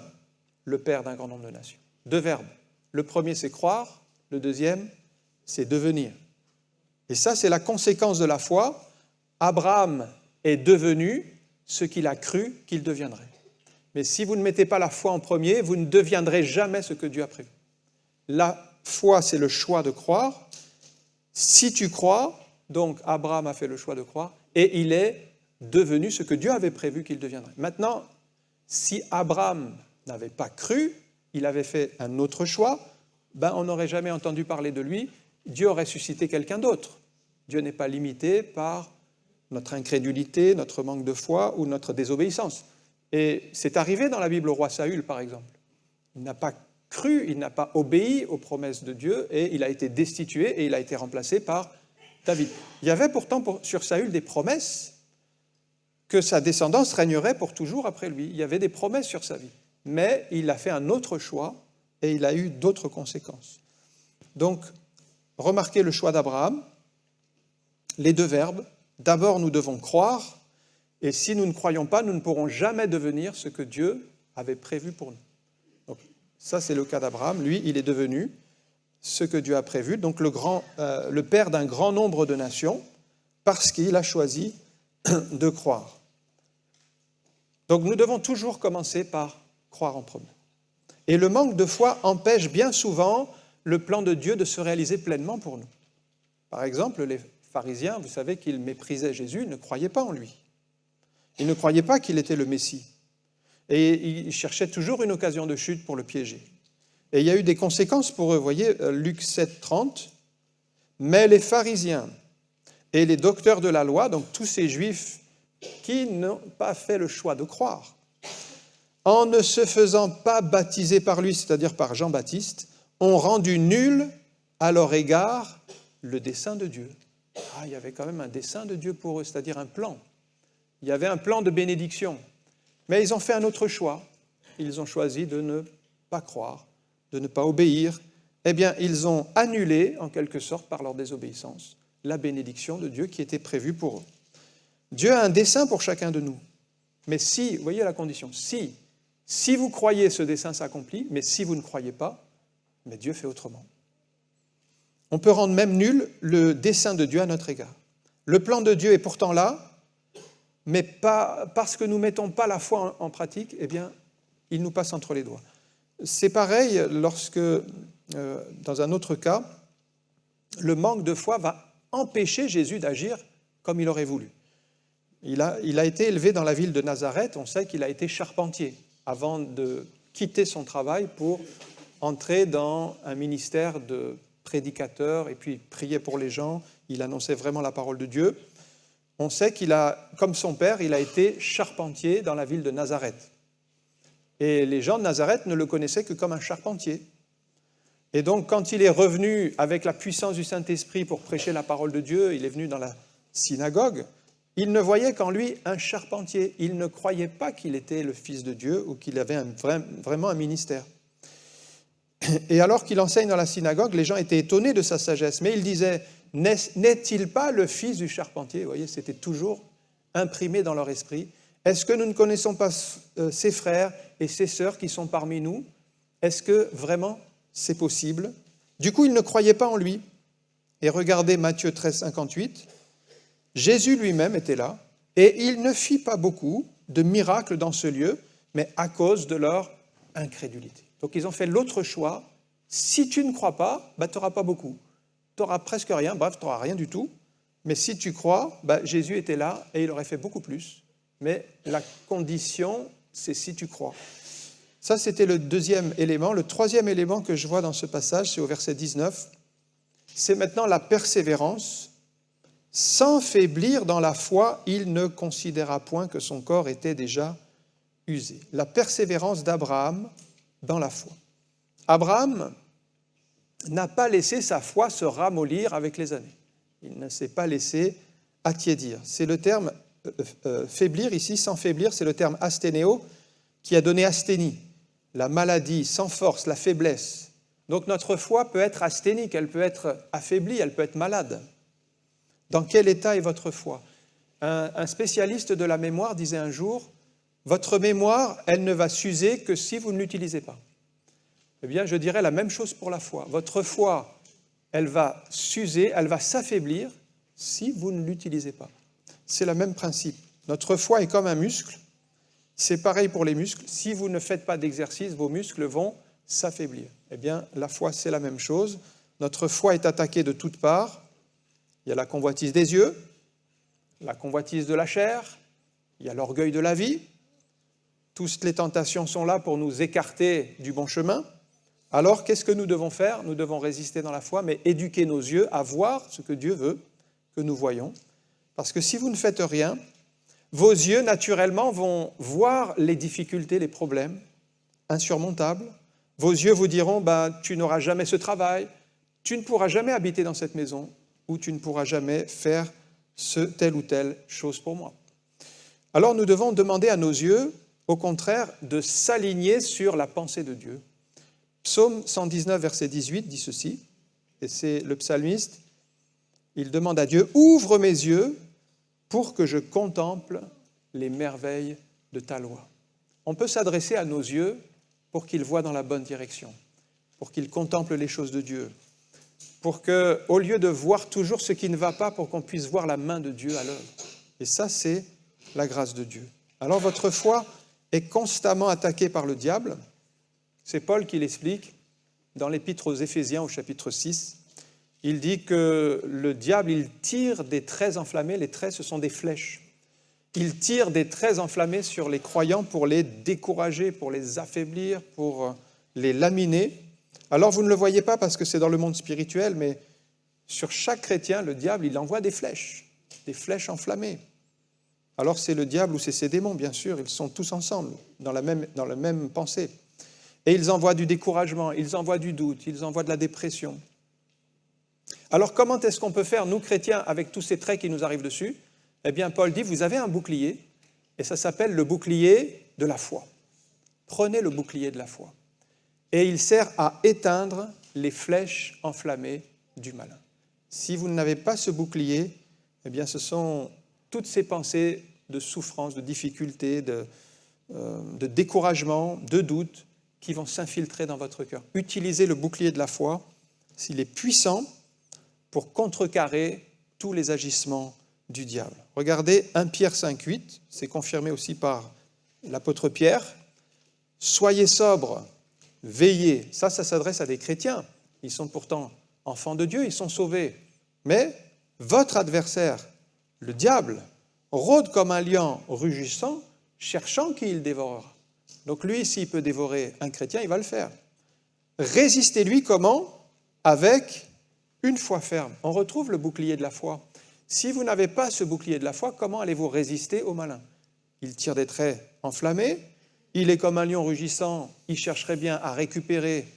le père d'un grand nombre de nations. » Deux verbes. Le premier, c'est croire. Le deuxième, c'est devenir. Et ça, c'est la conséquence de la foi. Abraham est devenu ce qu'il a cru qu'il deviendrait. Mais si vous ne mettez pas la foi en premier, vous ne deviendrez jamais ce que Dieu a prévu. La foi, c'est le choix de croire. Si tu crois, donc Abraham a fait le choix de croire, et il est devenu ce que Dieu avait prévu qu'il deviendrait. Maintenant, si Abraham n'avait pas cru, il avait fait un autre choix, on n'aurait jamais entendu parler de lui, Dieu aurait suscité quelqu'un d'autre. Dieu n'est pas limité par notre incrédulité, notre manque de foi ou notre désobéissance. Et c'est arrivé dans la Bible au roi Saül, par exemple. Il n'a pas cru, il n'a pas obéi aux promesses de Dieu et il a été destitué et il a été remplacé par David. Il y avait pourtant sur Saül des promesses que sa descendance régnerait pour toujours après lui. Il y avait des promesses sur sa vie. Mais il a fait un autre choix et il a eu d'autres conséquences. Donc, remarquez le choix d'Abraham, les deux verbes. D'abord, nous devons croire, et si nous ne croyons pas, nous ne pourrons jamais devenir ce que Dieu avait prévu pour nous. Donc, ça, c'est le cas d'Abraham. Lui, il est devenu ce que Dieu a prévu, donc le père d'un grand nombre de nations, parce qu'il a choisi de croire. Donc, nous devons toujours commencer par croire en premier. Et le manque de foi empêche bien souvent le plan de Dieu de se réaliser pleinement pour nous. Par exemple, les pharisiens, vous savez qu'ils méprisaient Jésus, ils ne croyaient pas en lui. Ils ne croyaient pas qu'il était le Messie. Et ils cherchaient toujours une occasion de chute pour le piéger. Et il y a eu des conséquences pour eux. Vous voyez, Luc 7, 30. « Mais les pharisiens et les docteurs de la loi, donc tous ces juifs qui n'ont pas fait le choix de croire, en ne se faisant pas baptiser par lui, c'est-à-dire par Jean-Baptiste, ont rendu nul à leur égard le dessein de Dieu. » Il y avait quand même un dessein de Dieu pour eux, c'est-à-dire un plan. Il y avait un plan de bénédiction. Mais ils ont fait un autre choix. Ils ont choisi de ne pas croire, de ne pas obéir. Eh bien, ils ont annulé, en quelque sorte, par leur désobéissance, la bénédiction de Dieu qui était prévue pour eux. Dieu a un dessein pour chacun de nous. Mais si, vous voyez la condition, si vous croyez, ce dessein s'accomplit, mais si vous ne croyez pas, mais Dieu fait autrement. On peut rendre même nul le dessein de Dieu à notre égard. Le plan de Dieu est pourtant là, mais pas, parce que nous ne mettons pas la foi en pratique, eh bien, il nous passe entre les doigts. C'est pareil lorsque, dans un autre cas, le manque de foi va empêcher Jésus d'agir comme il aurait voulu. Il a été élevé dans la ville de Nazareth. On sait qu'il a été charpentier avant de quitter son travail pour entrer dans un ministère de prédicateur et puis prier pour les gens. Il annonçait vraiment la parole de Dieu. On sait qu'il a, comme son père, il a été charpentier dans la ville de Nazareth. Et les gens de Nazareth ne le connaissaient que comme un charpentier. Et donc, quand il est revenu avec la puissance du Saint-Esprit pour prêcher la parole de Dieu, il est venu dans la synagogue, il ne voyait qu'en lui un charpentier. Il ne croyait pas qu'il était le Fils de Dieu ou qu'il avait vraiment un ministère. Et alors qu'il enseigne dans la synagogue, les gens étaient étonnés de sa sagesse. Mais il disait, n'est-il pas le fils du charpentier ? Vous voyez, c'était toujours imprimé dans leur esprit. Est-ce que nous ne connaissons pas ses frères et ses sœurs qui sont parmi nous ? Est-ce que vraiment c'est possible ? Du coup, ils ne croyaient pas en lui. Et regardez Matthieu 13, 58. Jésus lui-même était là, et il ne fit pas beaucoup de miracles dans ce lieu, mais à cause de leur incrédulité. Donc ils ont fait l'autre choix. Si tu ne crois pas, tu n'auras pas beaucoup. Tu n'auras presque rien, bref, tu n'auras rien du tout. Mais si tu crois, Jésus était là et il aurait fait beaucoup plus. Mais la condition, c'est si tu crois. Ça, c'était le deuxième élément. Le troisième élément que je vois dans ce passage, c'est au verset 19. C'est maintenant la persévérance. Sans faiblir dans la foi, il ne considéra point que son corps était déjà usé. La persévérance d'Abraham dans la foi. Abraham n'a pas laissé sa foi se ramollir avec les années. Il ne s'est pas laissé attiédir. C'est le terme faiblir ici, sans faiblir, c'est le terme asténéo qui a donné asthénie, la maladie, sans force, la faiblesse. Donc notre foi peut être asthénique, elle peut être affaiblie, elle peut être malade. Dans quel état est votre foi ? Un spécialiste de la mémoire disait un jour, votre mémoire, elle ne va s'user que si vous ne l'utilisez pas. Eh bien, je dirais la même chose pour la foi. Votre foi, elle va s'user, elle va s'affaiblir si vous ne l'utilisez pas. C'est le même principe. Notre foi est comme un muscle. C'est pareil pour les muscles. Si vous ne faites pas d'exercice, vos muscles vont s'affaiblir. Eh bien, la foi, c'est la même chose. Notre foi est attaquée de toutes parts. Il y a la convoitise des yeux, la convoitise de la chair, il y a l'orgueil de la vie. Toutes les tentations sont là pour nous écarter du bon chemin. Alors, qu'est-ce que nous devons faire ? Nous devons résister dans la foi, mais éduquer nos yeux à voir ce que Dieu veut que nous voyons. Parce que si vous ne faites rien, vos yeux, naturellement, vont voir les difficultés, les problèmes insurmontables. Vos yeux vous diront, tu n'auras jamais ce travail, tu ne pourras jamais habiter dans cette maison, ou tu ne pourras jamais faire telle ou telle chose pour moi. Alors nous devons demander à nos yeux, au contraire, de s'aligner sur la pensée de Dieu. Psaume 119, verset 18 dit ceci, et c'est le psalmiste, il demande à Dieu, « Ouvre mes yeux pour que je contemple les merveilles de ta loi. » On peut s'adresser à nos yeux pour qu'ils voient dans la bonne direction, pour qu'ils contemplent les choses de Dieu, pour qu'au lieu de voir toujours ce qui ne va pas, pour qu'on puisse voir la main de Dieu à l'œuvre. Et ça, c'est la grâce de Dieu. Alors, votre foi est constamment attaquée par le diable. C'est Paul qui l'explique dans l'Épître aux Éphésiens, au chapitre 6. Il dit que le diable, il tire des traits enflammés. Les traits, ce sont des flèches. Il tire des traits enflammés sur les croyants pour les décourager, pour les affaiblir, pour les laminer. Alors, vous ne le voyez pas parce que c'est dans le monde spirituel, mais sur chaque chrétien, le diable, il envoie des flèches enflammées. Alors, c'est le diable ou c'est ses démons, bien sûr, ils sont tous ensemble, dans la même pensée. Et ils envoient du découragement, ils envoient du doute, ils envoient de la dépression. Alors, comment est-ce qu'on peut faire, nous, chrétiens, avec tous ces traits qui nous arrivent dessus ? Eh bien, Paul dit, vous avez un bouclier, et ça s'appelle le bouclier de la foi. Prenez le bouclier de la foi. Et il sert à éteindre les flèches enflammées du malin. Si vous n'avez pas ce bouclier, eh bien ce sont toutes ces pensées de souffrance, de difficulté, de découragement, de doute qui vont s'infiltrer dans votre cœur. Utilisez le bouclier de la foi, s'il est puissant pour contrecarrer tous les agissements du diable. Regardez 1 Pierre 5,8, c'est confirmé aussi par l'apôtre Pierre. « Soyez sobres, veillez ». Ça s'adresse à des chrétiens. Ils sont pourtant enfants de Dieu, ils sont sauvés. Mais votre adversaire, le diable, rôde comme un lion rugissant, cherchant qui il dévorera. Donc lui, s'il peut dévorer un chrétien, il va le faire. Résistez-lui comment? Avec une foi ferme. On retrouve le bouclier de la foi. Si vous n'avez pas ce bouclier de la foi, comment allez-vous résister au malin? Il tire des traits enflammés, il est comme un lion rugissant, il chercherait bien à récupérer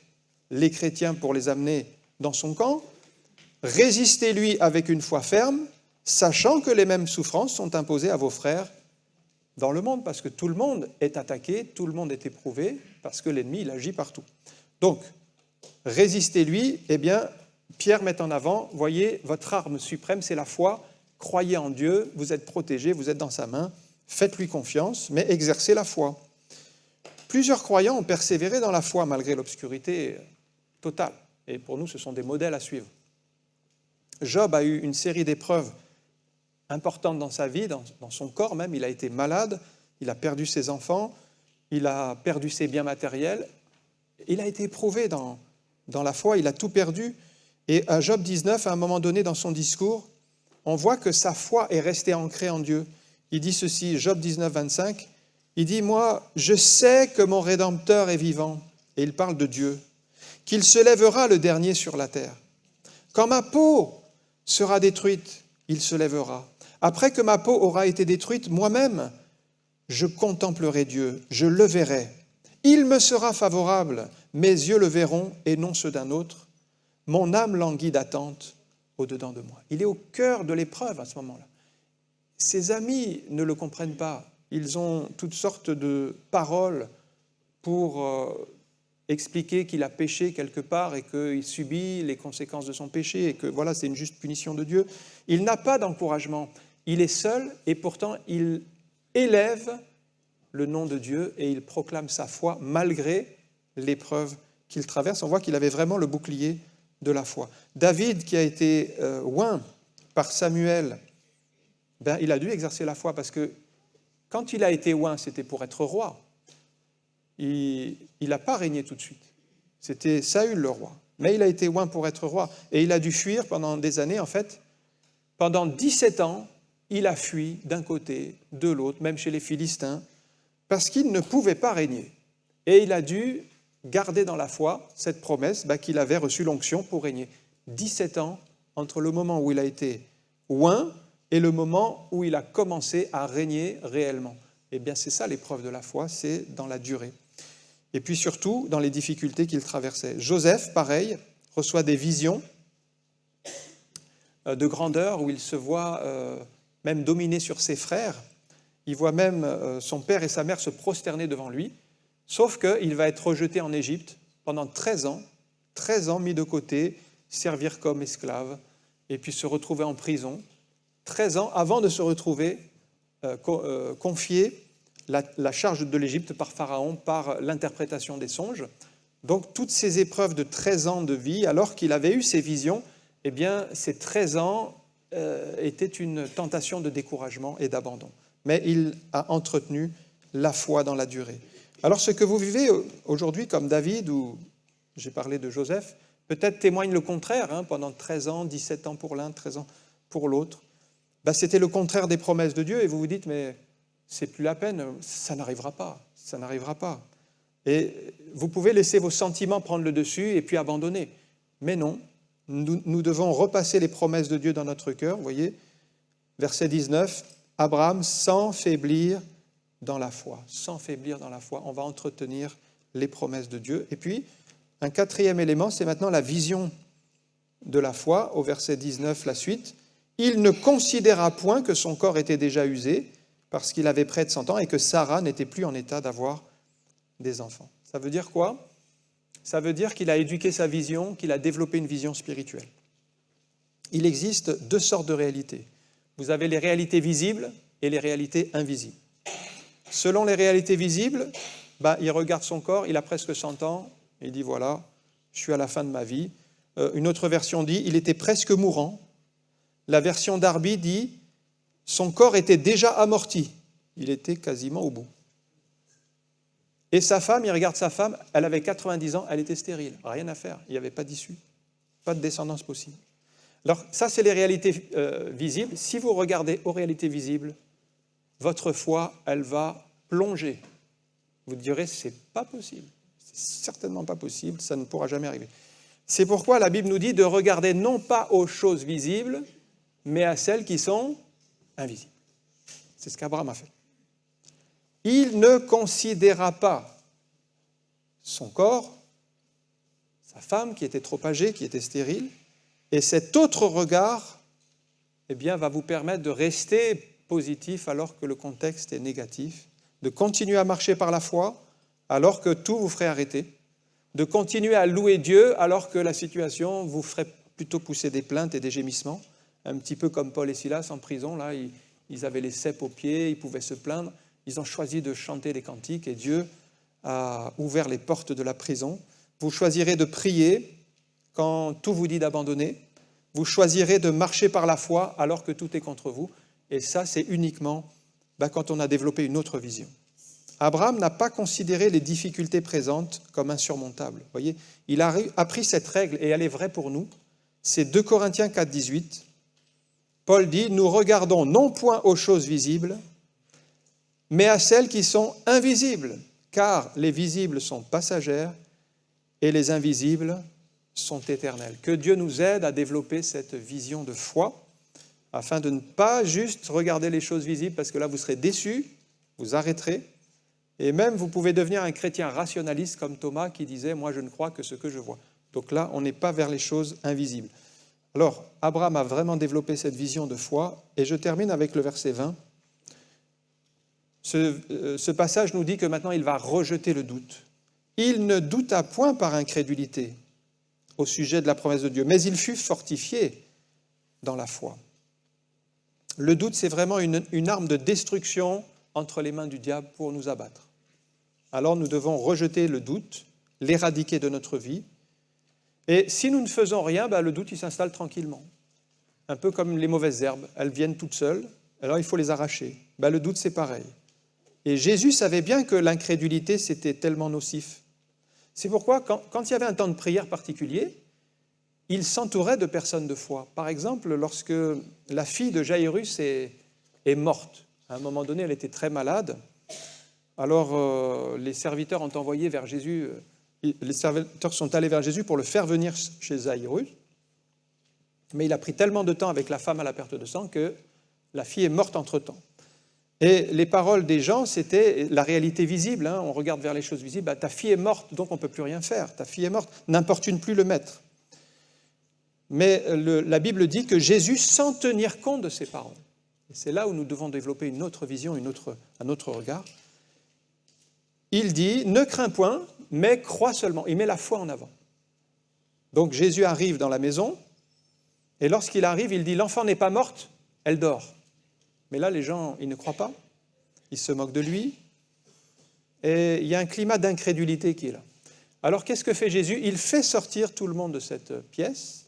les chrétiens pour les amener dans son camp. Résistez-lui avec une foi ferme, sachant que les mêmes souffrances sont imposées à vos frères dans le monde, parce que tout le monde est attaqué, tout le monde est éprouvé, parce que l'ennemi, il agit partout. Donc, résistez-lui, eh bien, Pierre met en avant, voyez, votre arme suprême, c'est la foi, croyez en Dieu, vous êtes protégés, vous êtes dans sa main, faites-lui confiance, mais exercez la foi. Plusieurs croyants ont persévéré dans la foi, malgré l'obscurité totale, et pour nous, ce sont des modèles à suivre. Job a eu une série d'épreuves importantes dans sa vie, dans son corps même. Il a été malade, il a perdu ses enfants, il a perdu ses biens matériels. Il a été éprouvé dans la foi, il a tout perdu. Et à Job 19, à un moment donné dans son discours, on voit que sa foi est restée ancrée en Dieu. Il dit ceci, Job 19, 25, il dit « Moi, je sais que mon Rédempteur est vivant. » Et il parle de Dieu. « Qu'il se lèvera le dernier sur la terre. Quand ma peau sera détruite, il se lèvera. Après que ma peau aura été détruite, moi-même, je contemplerai Dieu, je le verrai. Il me sera favorable, mes yeux le verront et non ceux d'un autre. Mon âme languit d'attente au-dedans de moi. » Il est au cœur de l'épreuve à ce moment-là. Ses amis ne le comprennent pas. Ils ont toutes sortes de paroles pour expliquer qu'il a péché quelque part et qu'il subit les conséquences de son péché et que voilà, c'est une juste punition de Dieu. Il n'a pas d'encouragement. Il est seul et pourtant il élève le nom de Dieu et il proclame sa foi malgré l'épreuve qu'il traverse. On voit qu'il avait vraiment le bouclier de la foi. David, qui a été oint par Samuel, il a dû exercer la foi parce que quand il a été oint, c'était pour être roi. Il n'a pas régné tout de suite. C'était Saül le roi. Mais il a été oint pour être roi. Et il a dû fuir pendant des années. En fait, pendant 17 ans, il a fui d'un côté, de l'autre, même chez les Philistins, parce qu'il ne pouvait pas régner. Et il a dû garder dans la foi cette promesse qu'il avait reçu l'onction pour régner. 17 ans entre le moment où il a été oint et le moment où il a commencé à régner réellement. Eh bien, c'est ça l'épreuve de la foi, c'est dans la durée. Et puis surtout, dans les difficultés qu'il traversait. Joseph, pareil, reçoit des visions de grandeur où il se voit même dominé sur ses frères. Il voit même son père et sa mère se prosterner devant lui, sauf qu'il va être rejeté en Égypte pendant 13 ans mis de côté, servir comme esclave, et puis se retrouver en prison, 13 ans avant de se retrouver confié la charge de l'Égypte par Pharaon, par l'interprétation des songes. Donc toutes ces épreuves de 13 ans de vie, alors qu'il avait eu ces visions, eh bien ces 13 ans étaient une tentation de découragement et d'abandon. Mais il a entretenu la foi dans la durée. Alors ce que vous vivez aujourd'hui comme David, ou j'ai parlé de Joseph, peut-être témoigne le contraire, pendant 13 ans, 17 ans pour l'un, 13 ans pour l'autre. C'était le contraire des promesses de Dieu et vous vous dites, mais c'est plus la peine, ça n'arrivera pas, ça n'arrivera pas. Et vous pouvez laisser vos sentiments prendre le dessus et puis abandonner. Mais non, nous devons repasser les promesses de Dieu dans notre cœur. Vous voyez, verset 19, Abraham, sans faiblir dans la foi. Sans faiblir dans la foi, on va entretenir les promesses de Dieu. Et puis, un quatrième élément, c'est maintenant la vision de la foi. Au verset 19, la suite. Il ne considéra point que son corps était déjà usé, parce qu'il avait près de 100 ans et que Sarah n'était plus en état d'avoir des enfants. Ça veut dire quoi? Ça veut dire qu'il a éduqué sa vision, qu'il a développé une vision spirituelle. Il existe deux sortes de réalités. Vous avez les réalités visibles et les réalités invisibles. Selon les réalités visibles, il regarde son corps, il a presque 100 ans, et il dit voilà, je suis à la fin de ma vie. Une autre version dit, il était presque mourant. La version Darby dit, son corps était déjà amorti. Il était quasiment au bout. Et sa femme, il regarde sa femme, elle avait 90 ans, elle était stérile. Rien à faire, il n'y avait pas d'issue, pas de descendance possible. Alors ça, c'est les réalités visibles. Si vous regardez aux réalités visibles, votre foi, elle va plonger. Vous direz, c'est pas possible. C'est certainement pas possible, ça ne pourra jamais arriver. C'est pourquoi la Bible nous dit de regarder non pas aux choses visibles, mais à celles qui sont invisibles. C'est ce qu'Abraham a fait. Il ne considéra pas son corps, sa femme qui était trop âgée, qui était stérile, et cet autre regard, eh bien, va vous permettre de rester positif alors que le contexte est négatif, de continuer à marcher par la foi alors que tout vous ferait arrêter, de continuer à louer Dieu alors que la situation vous ferait plutôt pousser des plaintes et des gémissements, un petit peu comme Paul et Silas en prison, là, ils avaient les ceps aux pieds, ils pouvaient se plaindre, ils ont choisi de chanter des cantiques et Dieu a ouvert les portes de la prison. Vous choisirez de prier quand tout vous dit d'abandonner, vous choisirez de marcher par la foi alors que tout est contre vous, et ça c'est uniquement quand on a développé une autre vision. Abraham n'a pas considéré les difficultés présentes comme insurmontables. Vous voyez, il a appris cette règle et elle est vraie pour nous. C'est 2 Corinthiens 4, 18. Paul dit « Nous regardons non point aux choses visibles, mais à celles qui sont invisibles, car les visibles sont passagères et les invisibles sont éternelles. » Que Dieu nous aide à développer cette vision de foi, afin de ne pas juste regarder les choses visibles, parce que là vous serez déçus, vous arrêterez, et même vous pouvez devenir un chrétien rationaliste comme Thomas qui disait « Moi je ne crois que ce que je vois ». Donc là, on n'est pas vers les choses invisibles. Alors, Abraham a vraiment développé cette vision de foi, et je termine avec le verset 20. Ce passage nous dit que maintenant il va rejeter le doute. Il ne douta point par incrédulité au sujet de la promesse de Dieu, mais il fut fortifié dans la foi. Le doute, c'est vraiment une arme de destruction entre les mains du diable pour nous abattre. Alors nous devons rejeter le doute, l'éradiquer de notre vie. Et si nous ne faisons rien, le doute il s'installe tranquillement. Un peu comme les mauvaises herbes, elles viennent toutes seules, alors il faut les arracher. Le doute c'est pareil. Et Jésus savait bien que l'incrédulité c'était tellement nocif. C'est pourquoi quand il y avait un temps de prière particulier, il s'entourait de personnes de foi. Par exemple, lorsque la fille de Jaïrus est morte, à un moment donné elle était très malade, alors les serviteurs ont envoyé vers Jésus, les serviteurs sont allés vers Jésus pour le faire venir chez Jaïrus, mais il a pris tellement de temps avec la femme à la perte de sang que la fille est morte entre-temps. Et les paroles des gens, c'était la réalité visible, on regarde vers les choses visibles, ta fille est morte, donc on ne peut plus rien faire, ta fille est morte, n'importune plus le maître. Mais la Bible dit que Jésus, sans tenir compte de ces paroles, et c'est là où nous devons développer une autre vision, un autre regard, il dit, ne crains point, mais crois seulement. Il met la foi en avant. Donc Jésus arrive dans la maison, et lorsqu'il arrive, il dit, l'enfant n'est pas morte, elle dort. Mais là, les gens, ils ne croient pas, ils se moquent de lui, et il y a un climat d'incrédulité qui est là. Alors qu'est-ce que fait Jésus? Il fait sortir tout le monde de cette pièce,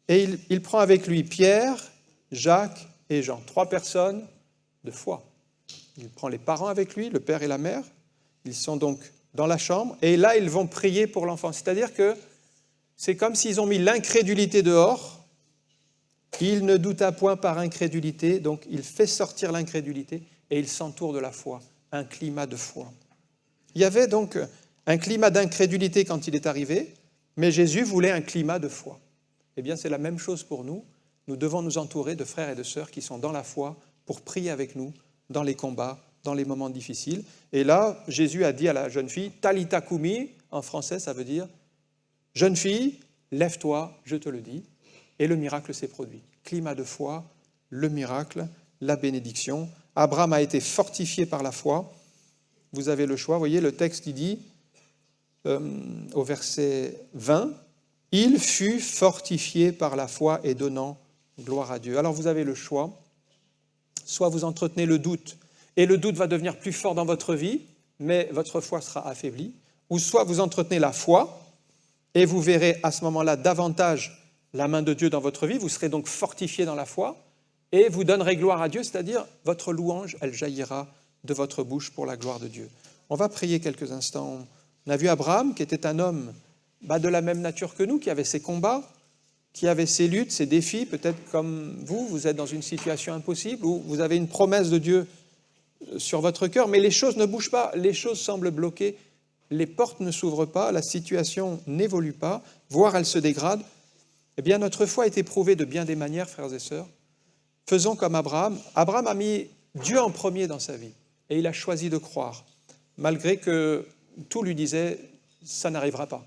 et il prend avec lui Pierre, Jacques et Jean, 3 personnes de foi. Il prend les parents avec lui, le père et la mère, ils sont donc dans la chambre, et là, ils vont prier pour l'enfant. C'est-à-dire que c'est comme s'ils ont mis l'incrédulité dehors. Il ne douta point par incrédulité, donc il fait sortir l'incrédulité, et il s'entoure de la foi, un climat de foi. Il y avait donc un climat d'incrédulité quand il est arrivé, mais Jésus voulait un climat de foi. Eh bien, c'est la même chose pour nous. Nous devons nous entourer de frères et de sœurs qui sont dans la foi pour prier avec nous dans les combats, dans les moments difficiles. Et là, Jésus a dit à la jeune fille, Talitha Koumi, en français, ça veut dire « Jeune fille, lève-toi, je te le dis ». Et le miracle s'est produit. Climat de foi, le miracle, la bénédiction. Abraham a été fortifié par la foi. Vous avez le choix. Vous voyez, le texte il dit, au verset 20, « Il fut fortifié par la foi et donnant gloire à Dieu ». Alors vous avez le choix. Soit vous entretenez le doute, et le doute va devenir plus fort dans votre vie, mais votre foi sera affaiblie. Ou soit vous entretenez la foi, et vous verrez à ce moment-là davantage la main de Dieu dans votre vie, vous serez donc fortifié dans la foi, et vous donnerez gloire à Dieu, c'est-à-dire votre louange, elle jaillira de votre bouche pour la gloire de Dieu. On va prier quelques instants. On a vu Abraham, qui était un homme de la même nature que nous, qui avait ses combats, qui avait ses luttes, ses défis, peut-être comme vous êtes dans une situation impossible, où vous avez une promesse de Dieu sur votre cœur, mais les choses ne bougent pas, les choses semblent bloquées, les portes ne s'ouvrent pas, la situation n'évolue pas, voire elle se dégrade. Eh bien, notre foi est éprouvée de bien des manières, frères et sœurs. Faisons comme Abraham. Abraham a mis Dieu en premier dans sa vie et il a choisi de croire, malgré que tout lui disait « ça n'arrivera pas,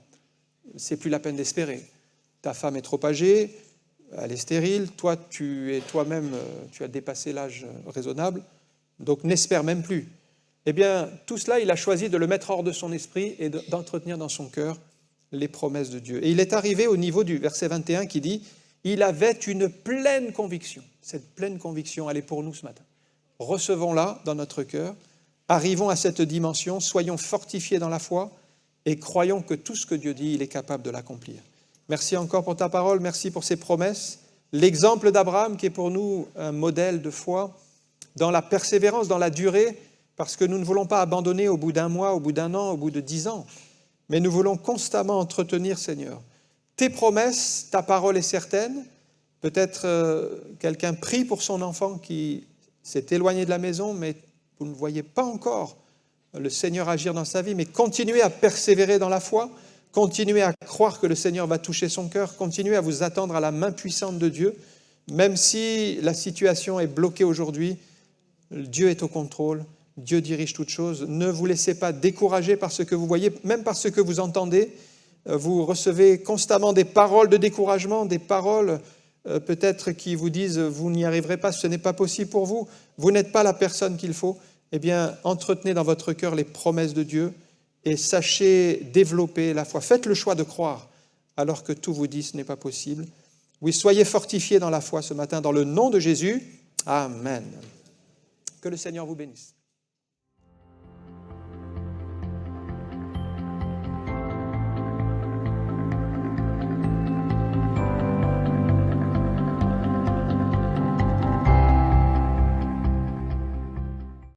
c'est plus la peine d'espérer, ta femme est trop âgée, elle est stérile, toi tu es toi-même, tu as dépassé l'âge raisonnable, donc n'espère même plus ». Eh bien, tout cela, il a choisi de le mettre hors de son esprit et d'entretenir dans son cœur les promesses de Dieu. Et il est arrivé au niveau du verset 21 qui dit « Il avait une pleine conviction ». Cette pleine conviction, elle est pour nous ce matin. Recevons-la dans notre cœur, arrivons à cette dimension, soyons fortifiés dans la foi et croyons que tout ce que Dieu dit, il est capable de l'accomplir. Merci encore pour ta parole, merci pour ces promesses. L'exemple d'Abraham qui est pour nous un modèle de foi dans la persévérance, dans la durée, parce que nous ne voulons pas abandonner au bout d'un mois, au bout d'un an, au bout de 10 ans, mais nous voulons constamment entretenir, Seigneur, tes promesses, ta parole est certaine. Peut-être quelqu'un prie pour son enfant qui s'est éloigné de la maison, mais vous ne voyez pas encore le Seigneur agir dans sa vie, mais continuez à persévérer dans la foi, continuez à croire que le Seigneur va toucher son cœur, continuez à vous attendre à la main puissante de Dieu, même si la situation est bloquée aujourd'hui, Dieu est au contrôle, Dieu dirige toutes choses. Ne vous laissez pas décourager par ce que vous voyez, même par ce que vous entendez. Vous recevez constamment des paroles de découragement, des paroles peut-être qui vous disent « vous n'y arriverez pas, ce n'est pas possible pour vous, vous n'êtes pas la personne qu'il faut ». Eh bien, entretenez dans votre cœur les promesses de Dieu et sachez développer la foi. Faites le choix de croire alors que tout vous dit ce n'est pas possible. Oui, soyez fortifiés dans la foi ce matin, dans le nom de Jésus. Amen. Que le Seigneur vous bénisse.